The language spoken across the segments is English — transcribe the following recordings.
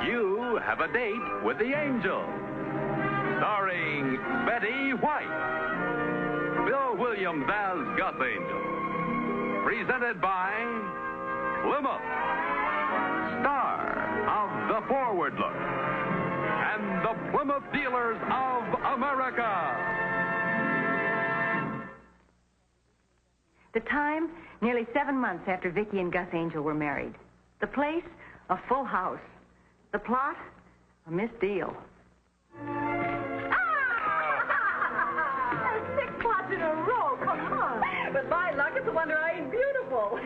You have a date with the angel. Starring Betty White. Bill Williams as Gus Angel. Presented by Plymouth. Star of The Forward Look. And the Plymouth Dealers of America. The time, nearly 7 months after Vicki and Gus Angel were married. The place, a full house. The plot, a misdeal. Six plots in a row, come on. But my luck, it's a wonder I ain't beautiful.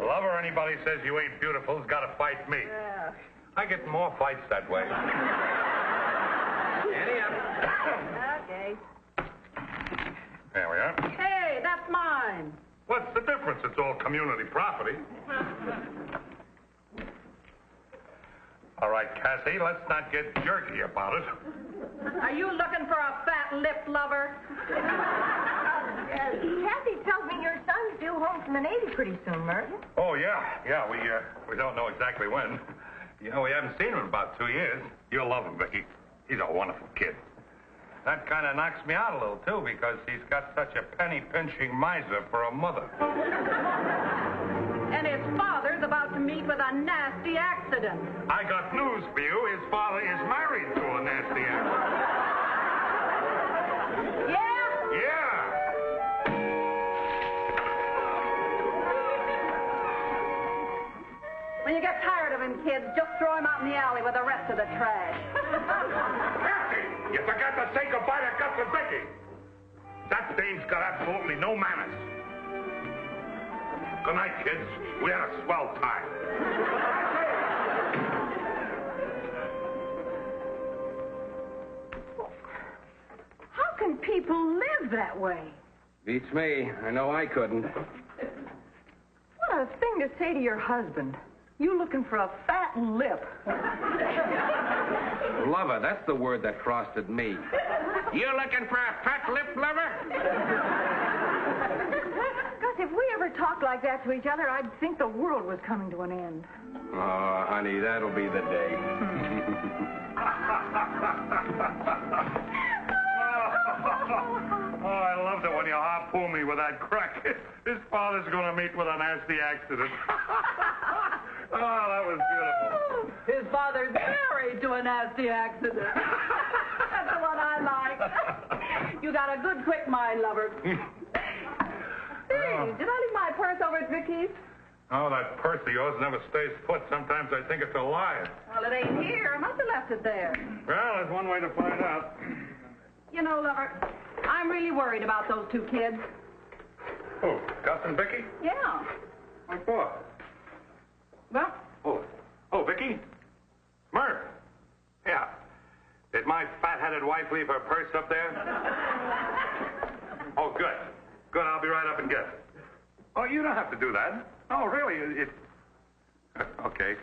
Lover, anybody says you ain't beautiful has got to fight me. Yeah. I get more fights that way. Annie up. Okay. There we are. Hey, that's mine. What's the difference? It's all community property. All right, Cassie, let's not get jerky about it. Are you looking for a fat-lipped lover? Kathy tells me your son's due home from the Navy pretty soon, Murph. Oh, yeah. We don't know exactly when. You know, we haven't seen him in about 2 years. You'll love him, Vicky. He's a wonderful kid. That kind of knocks me out a little, too, because he's got such a penny-pinching miser for a mother. And his father's about to meet with a nasty accident. I got news for you. His father is married to a nasty accident. Yeah? Yeah. When you get tired of him, kids, just throw him out in the alley with the rest of the trash. Cassie, you forgot to say goodbye to Gus and Vicky. That dame's got absolutely no manners. Good night, kids. We had a swell time. How can people live that way? Beats me. I know I couldn't. What a thing to say to your husband. You looking for a fat lip. Lover, that's the word that frosted me. You looking for a fat lip, lover? Gus, if we ever talked like that to each other, I'd think the world was coming to an end. Oh, honey, that'll be the day. Oh, I loved it when you harpooned me with that crack. His father's going to meet with a nasty accident. Oh, that was beautiful. His father's married to a nasty accident. That's the one I like. You got a good quick mind, lover. Hey, did I leave my purse over at Vicky's? Oh, that purse of yours never stays put. Sometimes I think it's alive. Well, it ain't here. I must have left it there. Well, there's one way to find out. You know, lover, I'm really worried about those two kids. Who, Gus and Vicky? Yeah. What for? Well, Oh, Vicky? Murph? Yeah. Did my fat-headed wife leave her purse up there? Oh, good. Good, I'll be right up and get it. Oh, you don't have to do that. Oh, really? Okay.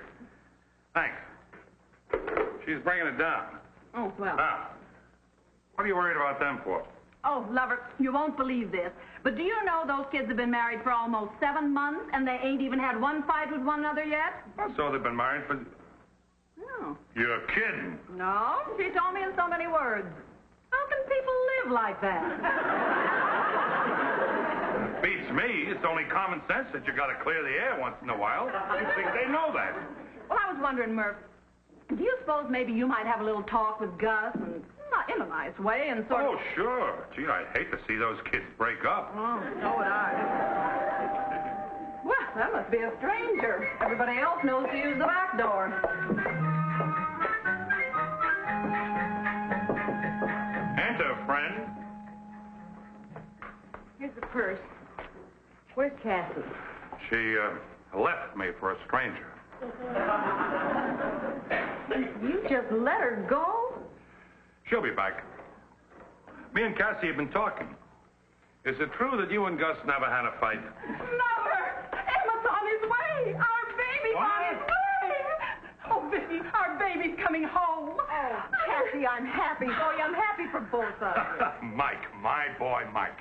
Thanks. She's bringing it down. oh, well. Now, what are you worried about them for? Oh, lover, you won't believe this. But do you know those kids have been married for almost 7 months and they ain't even had one fight with one another yet? Well, so they've been married for... No. You're kidding. No, she told me in so many words. How can people live like that? Beats me. It's only common sense that you got to clear the air once in a while. You think they know that? Well, I was wondering, Murph, do you suppose maybe you might have a little talk with Gus and not in a nice way and sort of... Oh, sure. Gee, I'd hate to see those kids break up. Oh, so would I. Well, that must be a stranger. Everybody else knows to use the back door. Enter, friend. Here's the purse. Where's Cassie? She left me for a stranger. You just let her go? She'll be back. Me and Cassie have been talking. Is it true that you and Gus never had a fight? Never! Emma's on his way! Our baby's on his way! Oh, Bill, Murphy, I'm happy for you. I'm happy for both of you. Mike, my boy Mike.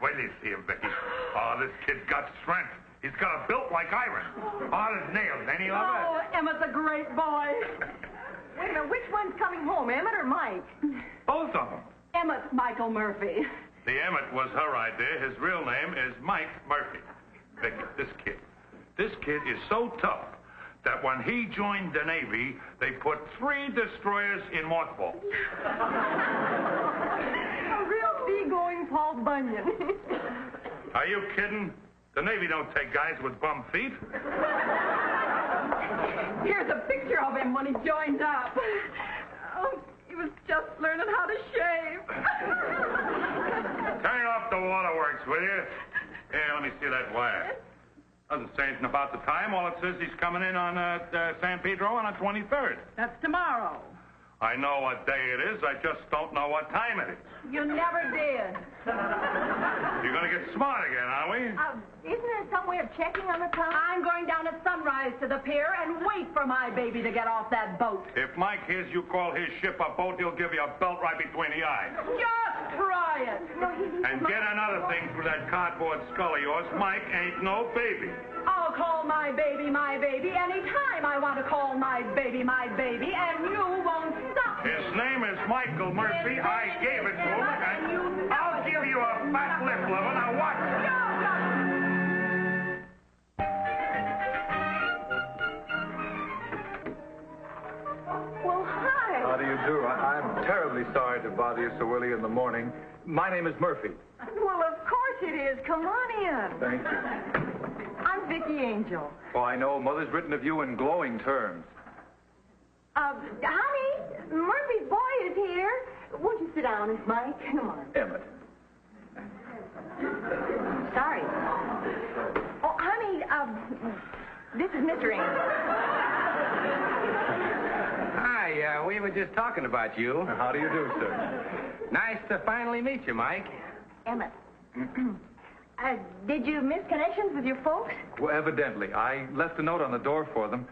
Wait till you see him, Vicky. Oh, this kid's got strength. He's got a built like iron. Hard as nails, ain't he, Lover? Oh, Emmett's a great boy. Wait a minute, which one's coming home, Emmett or Mike? Both of them. Emmett's Michael Murphy. The Emmett was her idea. His real name is Mike Murphy. Vicky, this kid is so tough that when he joined the Navy, they put 3 destroyers in mothballs. A real seagoing Paul Bunyan. Are you kidding? The Navy don't take guys with bum feet. Here's a picture of him when he joined up. Oh, he was just learning how to shave. Turn off the waterworks, will you? Here, let me see that wire. Doesn't say anything about the time. All it says he's coming in on San Pedro on the 23rd. That's tomorrow. I know what day it is. I just don't know what time it is. You never did. You're going to get smart again, are we? Isn't there some way of checking on the time? I'm going down at sunrise to the pier and wait for my baby to get off that boat. If Mike hears you call his ship a boat, he'll give you a belt right between the eyes. Just try it. And get another thing through that cardboard skull of yours. Mike ain't no baby. I'll call my baby anytime I want to call my baby, and you won't stop. His name is Michael Murphy. I gave it to him, and I'll give you a fat lip, Lover. Now watch. Well, hi. How do you do? I'm terribly sorry to bother you so early in the morning. My name is Murphy. Well, of course it is. Come on in. Thank you. I'm Vicky Angel. Oh, I know. Mother's written of you in glowing terms. Honey, Murphy's boy is here. Won't you sit down, Mike? Come on. Emmett. Sorry. Oh, honey, this is Mr. Angel. Hi, we were just talking about you. How do you do, sir? Nice to finally meet you, Mike. Emmett. Did you miss connections with your folks? Well, evidently. I left a note on the door for them.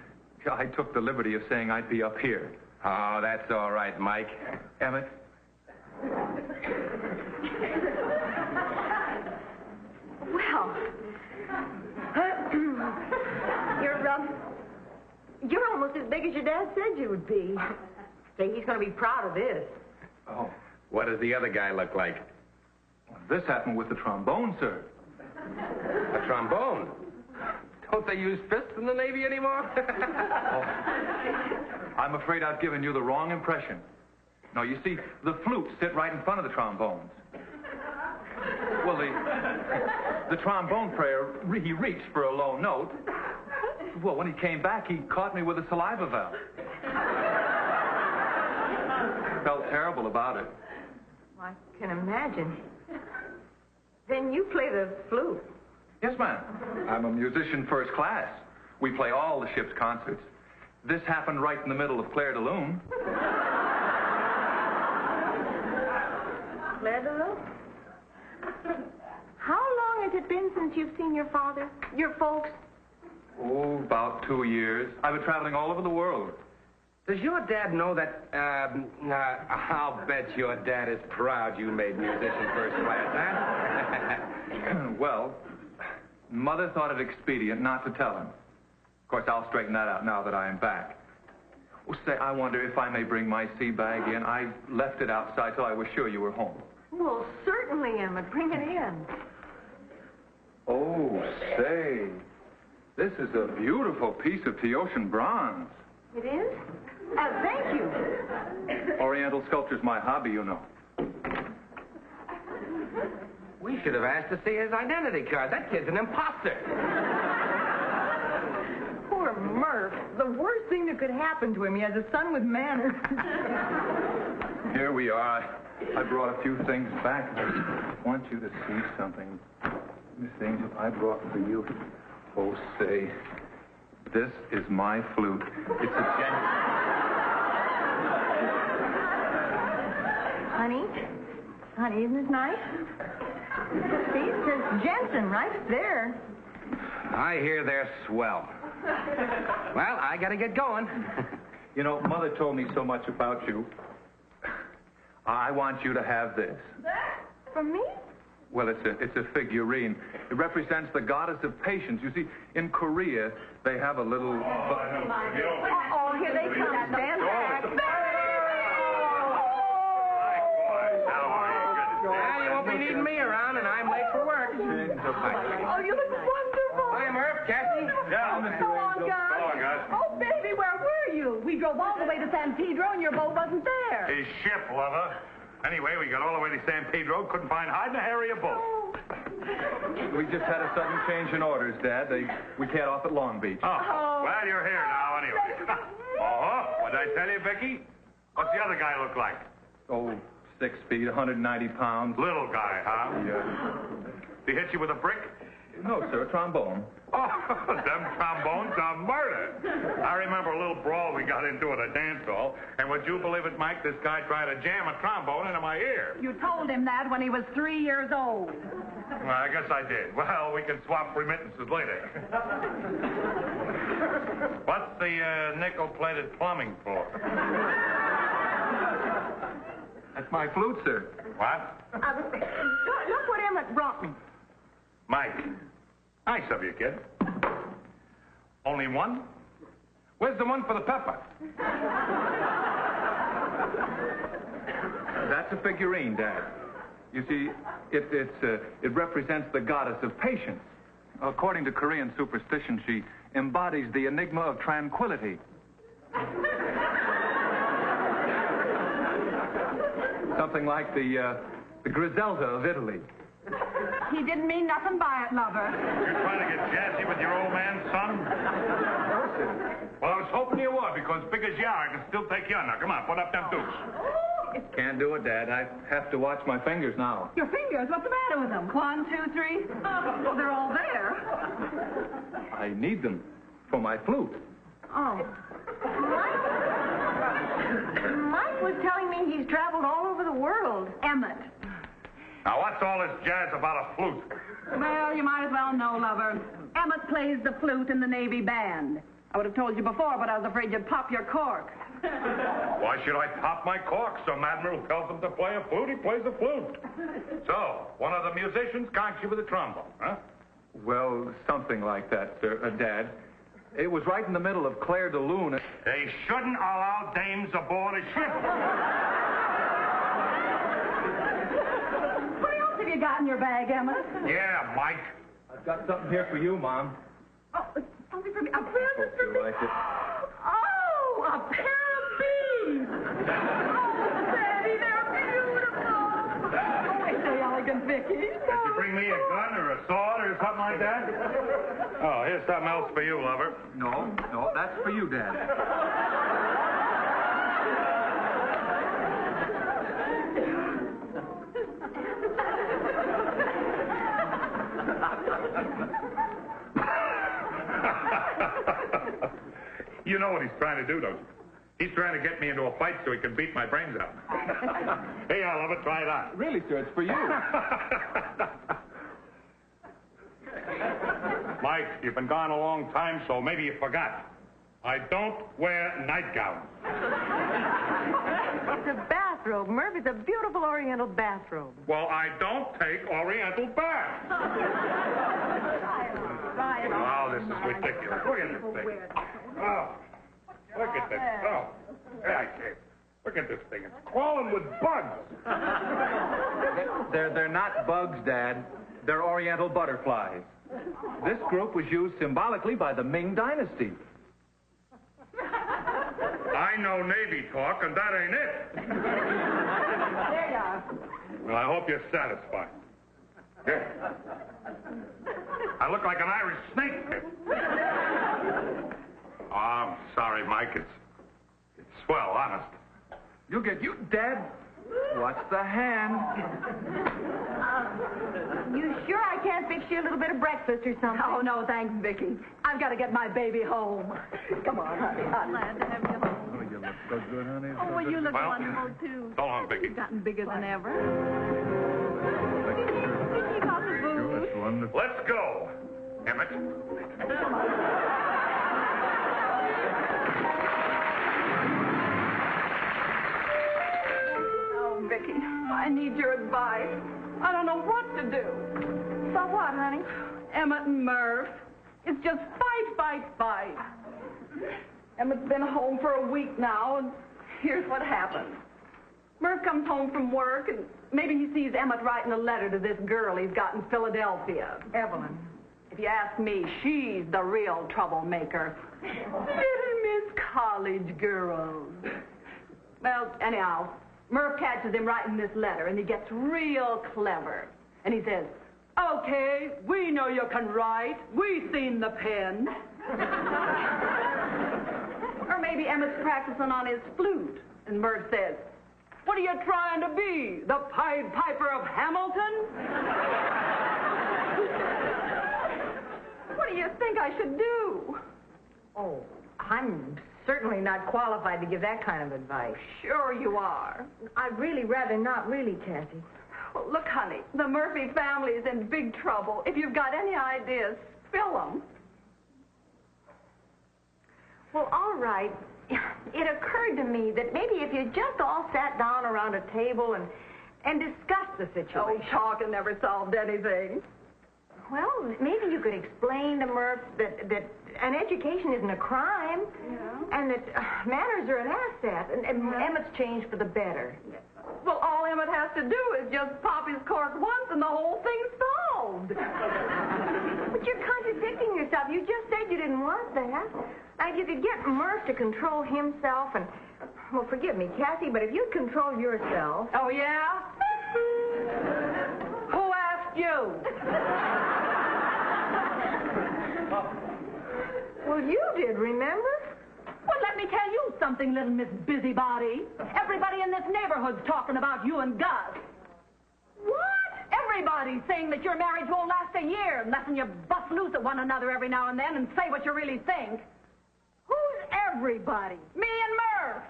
I took the liberty of saying I'd be up here. Oh, that's all right, Mike. Emmett? Well, you're almost as big as your dad said you would be. Say, he's going to be proud of this. Oh, What does the other guy look like? this happened with the trombone, sir. A trombone? Don't they use fists in the Navy anymore? I'm afraid I've given you the wrong impression. No, you see, the flutes sit right in front of the trombones. Well, the trombone player, he reached for a low note. Well, when he came back, he caught me with a saliva valve. Felt terrible about it. I can imagine. Then you play the flute. Yes, ma'am. I'm a musician first class. We play all the ship's concerts. This happened right in the middle of Claire de Lune. Claire de Lune? How long has it been since you've seen your father, your folks? Oh, about 2 years. I've been traveling all over the world. Does your dad know that, I'll bet your dad is proud you made musician first class, huh? Well, Mother thought it expedient not to tell him. Of course, I'll straighten that out now that I am back. Oh, say, I wonder if I may bring my sea bag in. I left it outside till I was sure you were home. Well, certainly, Emmett. Bring it in. Oh, say, this is a beautiful piece of Teotian bronze. It is? Thank you. Oriental sculpture's my hobby, you know. We should have asked to see his identity card. That kid's an imposter. Poor Murph. The worst thing that could happen to him. He has a son with manners. Here we are. I brought a few things back. I want you to see something. Miss Angel, I brought for you. Oh, say, this is my flute. It's a Honey, isn't this nice? See, it says Jensen right there. I hear they're swell. Well, I gotta get going. You know, Mother told me so much about you. I want you to have this. For me? Well, it's a figurine. It represents the goddess of patience. You see, in Korea, they have a little... Oh, here they come. Stand back. Well, you won't be needing me around, and I'm late for work. Oh, you look wonderful. Hi, Murph, Cassie. Yeah, Go on, guys. Go on, guys. Oh, baby, where were you? We drove all the way to San Pedro, and your boat wasn't there. His ship, lover. Anyway, we got all the way to San Pedro, couldn't find hide nor hair of your boat. We just had a sudden change in orders, Dad. We can't off at Long Beach. Oh, well, you're here now, anyway. What did I tell you, Vicky? What's the other guy look like? Oh, 6 feet, 190 pounds. Little guy, huh? Yeah. Did he hit you with a brick? No, sir, a trombone. Oh, them trombones are murder. I remember a little brawl we got into at a dance hall, and would you believe it, Mike, this guy tried to jam a trombone into my ear. You told him that when he was 3 years old. Well, I guess I did. Well, we can swap remittances later. What's the nickel-plated plumbing for? That's my flute, sir. What? Look what Emmett brought me. Mike. Nice of you, kid. Only one? Where's the one for the pepper? That's a figurine, Dad. You see, it represents the goddess of patience. According to Korean superstition, she embodies the enigma of tranquility. Something like the Griselda of Italy. He didn't mean nothing by it, lover. You're trying to get jazzy with your old man, son? Well, I was hoping you would, because big as you are, I can still take you on. Now, come on, put up them dukes. Can't do it, Dad. I have to watch my fingers now. Your fingers, what's the matter with them? 1, 2, 3. Oh, they're all there. I need them for my flute. Oh. Mike was telling me he's traveled all over the world. Emmett. Now, what's all this jazz about a flute? Well, you might as well know, lover. Emmett plays the flute in the Navy band. I would have told you before, but I was afraid you'd pop your cork. Why should I pop my cork? Some admiral tells him to play a flute, he plays a flute. So, one of the musicians conks you with a trombone, huh? Well, something like that, sir, Dad. It was right in the middle of Claire de Lune. They shouldn't allow dames aboard a ship. What else have you got in your bag, Emmett? Yeah, Mike. I've got something here for you, Mom. Oh, something for me. A present for Hope me. you like it. Oh, a pair of beads. Oh, Daddy, they're beautiful. Oh, ain't they elegant, Vicky? Did you bring me a gun or a sword or something like that? Oh, here's something else for you, lover. No, that's for you, Dad. You know what he's trying to do, don't you? He's trying to get me into a fight so he can beat my brains out. Hey, I'll have it. Try it on. Really, sir, it's for you. Mike, you've been gone a long time, so maybe you forgot. I don't wear nightgowns. It's a bathrobe, Murph. It's a beautiful Oriental bathrobe. Well, I don't take Oriental baths. Oh, this is ridiculous. Look at this thing. Oh, look at this. Oh, I can't. Look at this thing. It's crawling with bugs. They're not bugs, Dad. They're Oriental butterflies. This group was used symbolically by the Ming Dynasty. I know Navy talk, and that ain't it. There you are. Well, I hope you're satisfied. Here. I look like an Irish snake. Oh, I'm sorry, Mike. It's swell, honest. You, Dad. What's the hand? You sure I can't fix you a little bit of breakfast or something? Oh, no, thanks, Vicky. I've got to get my baby home. Come on, honey. Glad to have you home. Oh, you look so good, honey. Oh, well, you look Well, wonderful, too. So long, Vicky. You've gotten bigger than ever. You got the booze. That's wonderful. Let's go, Emmett. Oh, Vicky, advice. I don't know what to do. So what, honey? Emmett and Murph. It's just fight. Emmett's been home for a week now, and here's what happened. Murph comes home from work, and maybe he sees Emmett writing a letter to this girl he's got in Philadelphia. Evelyn. If you ask me, she's the real troublemaker. Little Miss College girls. Well, anyhow, Murph catches him writing this letter, and he gets real clever. And he says, "Okay, we know you can write. We seen the pen." Or maybe Emmett's practicing on his flute, and Murph says, "What are you trying to be, the Pied Piper of Hamilton?" What do you think I should do? Oh, I'm certainly not qualified to give that kind of advice. Sure you are. I'd really rather not, really, Cassie. Well, look, honey, the Murphy family's in big trouble. If you've got any ideas, spill them. Well, all right. It occurred to me that maybe if you just all sat down around a table and discussed the situation. Oh, talking never solved anything. Well, maybe you could explain to Murph that an education isn't a crime, and that manners are an asset, and Emmett's changed for the better. Well, all Emmett has to do is just pop his cork once and the whole thing's solved. But you're contradicting yourself. You just said you didn't want that. Now, if you could get Murph to control himself and... Well, forgive me, Cassie, but if you'd control yourself... Oh, yeah? Who asked you? Well, you did, remember? Well, let me tell you something, little Miss Busybody. Everybody in this neighborhood's talking about you and Gus. What? Everybody's saying that your marriage won't last a year unless you bust loose at one another every now and then and say what you really think. Who's everybody? Me and Murph.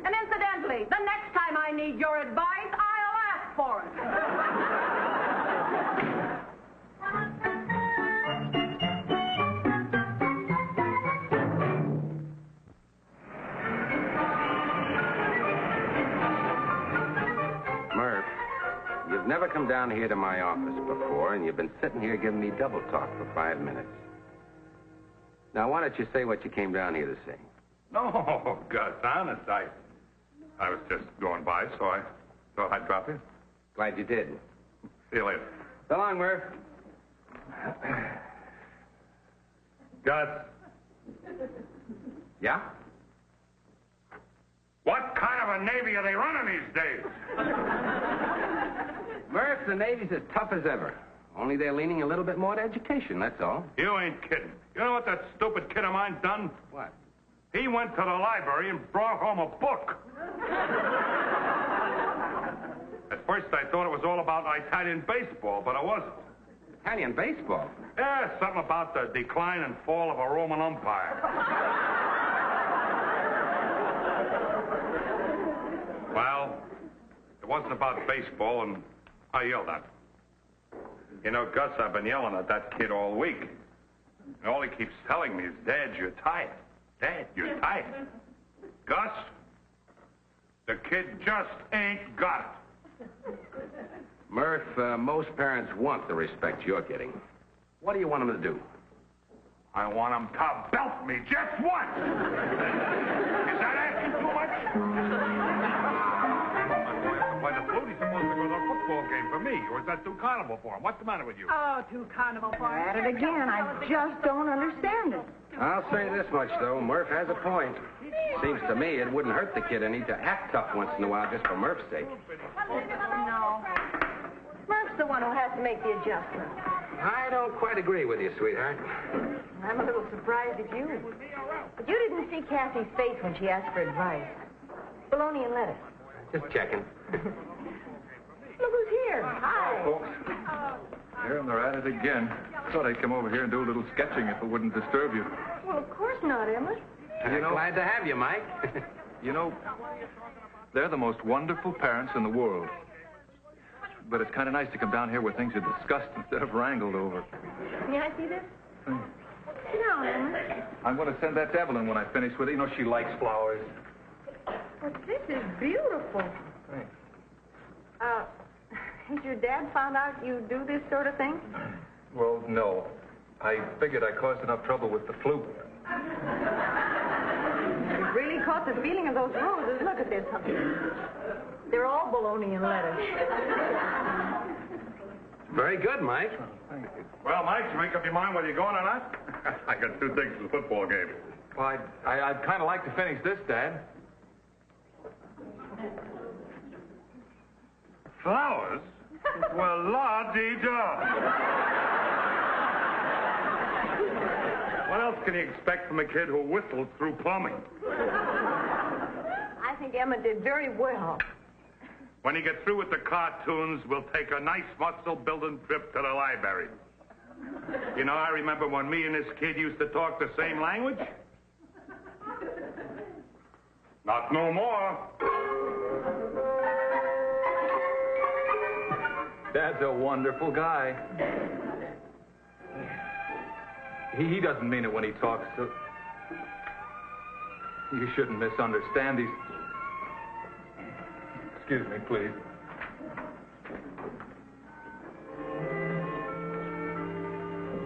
And incidentally, the next time I need your advice, I'll ask for it. Murph, you've never come down here to my office before, and you've been sitting here giving me double talk for 5 minutes. Now, why don't you say what you came down here to say? No, Gus, honest, I was just going by, so I thought I'd drop in. Glad you did. See you later. So long, Murph. Gus, Yeah? what kind of a Navy are they running these days? Murph, the Navy's as tough as ever. Only they're leaning a little bit more to education, that's all. You ain't kidding. You know what that stupid kid of mine's done? What? He went to the library and brought home a book. At first, I thought it was all about Italian baseball, but it wasn't. Italian baseball? Yeah, something about the decline and fall of a Roman Empire. Well, it wasn't about baseball, and I yelled at him. You know, Gus, I've been yelling at that kid all week. And all he keeps telling me is, Dad, you're tired. Dad, you're tired. Gus, the kid just ain't got it. Murph, most parents want the respect you're getting. What do you want them to do? I want him to belt me just once. Is that asking too much? Why, the flute, he's supposed to go to a football game for me, or is that too carnival for him? What's the matter with you? Oh, too carnival for him. At it again. I just don't understand it. I'll say this much, though. Murph has a point. Seems to me it wouldn't hurt the kid any to act tough once in a while just for Murph's sake. No. Murph's the one who has to make the adjustment. I don't quite agree with you, sweetheart. I'm a little surprised at you. But you didn't see Cassie's face when she asked for advice. Bologna and lettuce. Just checking. Look who's here. Hi. Folks, here they're at it again. Thought I'd come over here and do a little sketching if it wouldn't disturb you. Well, of course not, Emmett. Glad to have you, Mike. You know, they're the most wonderful parents in the world. But it's kind of nice to come down here where things are discussed instead of wrangled over. May I see this? Sit down, Emmett. I'm going to send that to Evelyn when I finish with it. You know, she likes flowers. Well, this is beautiful. Thanks. Has your dad found out you do this sort of thing? Well, no. I figured I caused enough trouble with the flute. You've really caught the feeling of those roses. Look at this. They're all bologna and lettuce. Very good, Mike. Thank you. Well, Mike, you make up your mind whether you're going or not? I got 2 tickets to the football game. Well, I'd kind of like to finish this, Dad. Flowers? Well, la-dee-da. What else can you expect from a kid who whistles through plumbing? I think Emma did very well. When you get through with the cartoons, we'll take a nice muscle-building trip to the library. You know, I remember when me and this kid used to talk the same language. Not no more. Dad's a wonderful guy. He doesn't mean it when he talks, so... You shouldn't misunderstand. He's... Excuse me, please.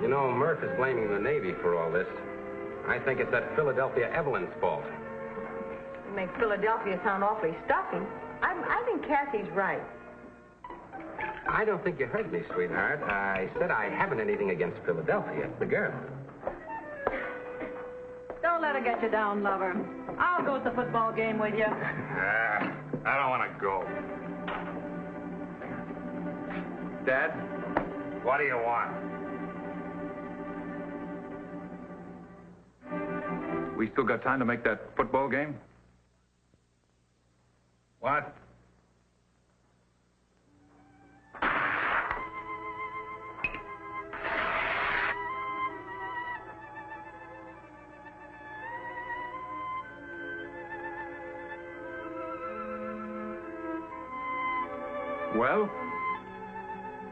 You know, Murph is blaming the Navy for all this. I think it's that Philadelphia Evelyn's fault. You make Philadelphia sound awfully stuffy. I think Kathy's right. I don't think you heard me, sweetheart. I said I haven't anything against Philadelphia, the girl. Don't let her get you down, lover. I'll go to the football game with you. I don't want to go. Dad? What do you want? We still got time to make that football game? What? Well,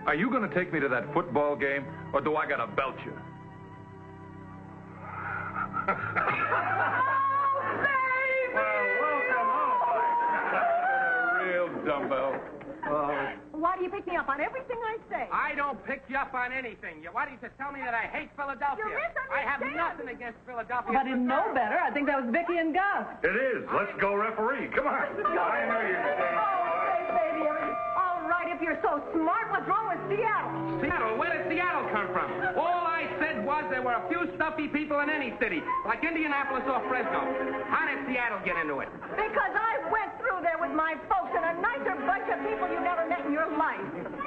are you going to take me to that football game, or do I got to belt you? Dumbbell. Why do you pick me up on everything I say? I don't pick you up on anything. Why don't you tell me that I hate Philadelphia? You I have misunderstand. nothing against Philadelphia. If I didn't know better, I think that was Vicky and Gus. It is. Let's go, referee. Come on. I know you can. Baby. All right, if you're so smart, what's wrong with Seattle? Seattle? Where did Seattle come from? All I said was there were a few stuffy people in any city, like Indianapolis or Fresno. How did Seattle get into it? Because I went through there with my folks and a nicer bunch of people you never met in your life.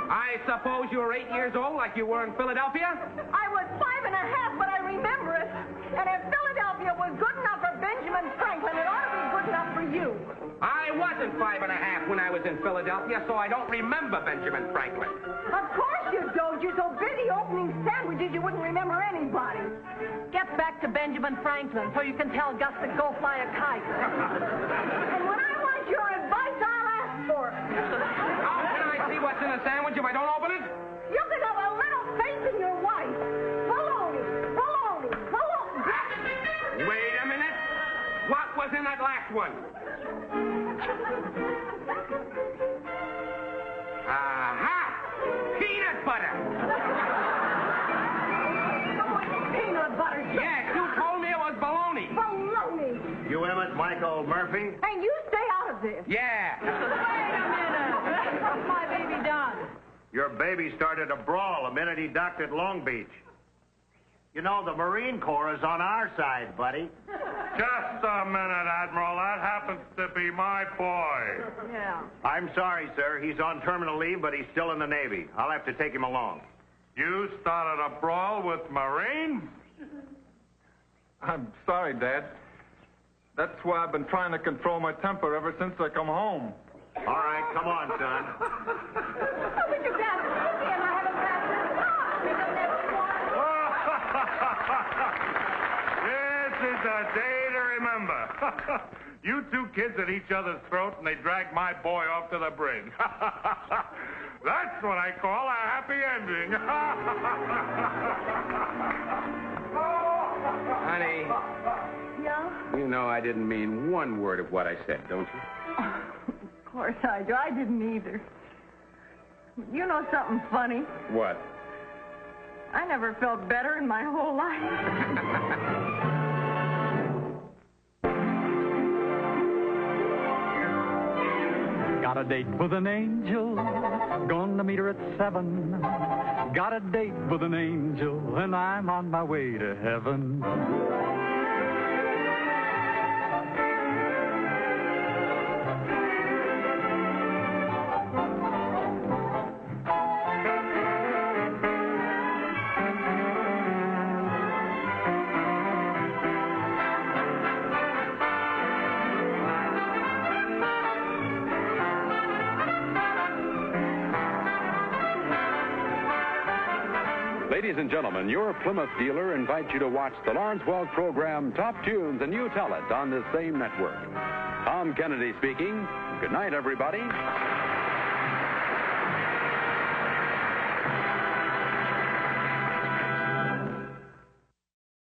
I suppose you were 8 years old like you were in Philadelphia? I was 5.5, but I remember it. And if Philadelphia was good enough for Benjamin Franklin, it ought to be good enough for you. I wasn't 5.5 when I was in Philadelphia, so I don't remember Benjamin Franklin. Of course you don't. You're so busy opening sandwiches you wouldn't remember anybody. Get back to Benjamin Franklin so you can tell Gus to go fly a kite. And when I want your advice, I'll ask for it. How can I see what's in a sandwich if I don't open it? You can have a little faith in your wife. Baloney. Wait a minute. What was in that last one? Aha! Peanut butter! Peanut butter. Yes, you told me it was baloney. Baloney. You Emmett Michael Murphy? And you stay out of this. Yeah. Wait a minute. What's my baby done? Your baby started a brawl the minute he docked at Long Beach. You know, the Marine Corps is on our side, buddy. Just a minute, Admiral. That happens to be my boy. Yeah. I'm sorry, sir. He's on terminal leave, but he's still in the Navy. I'll have to take him along. You started a brawl with Marines? I'm sorry, Dad. That's why I've been trying to control my temper ever since I come home. All right, come on, son. Oh, but you got Vicky and I haven't passed this on. This is a day to remember. You two kids at each other's throat, and they dragged my boy off to the bridge. That's what I call a happy ending. Honey, Yeah? you know I didn't mean one word of what I said, don't you? Of course I do. I didn't either. You know something funny? What? I never felt better in my whole life. Got a date with an angel, gonna meet her at 7. Got a date with an angel, and I'm on my way to heaven. Ladies and gentlemen, your Plymouth dealer invites you to watch the Lawrence Welk program Top Tunes, and you tell it on this same network. Tom Kennedy speaking. Good night, everybody.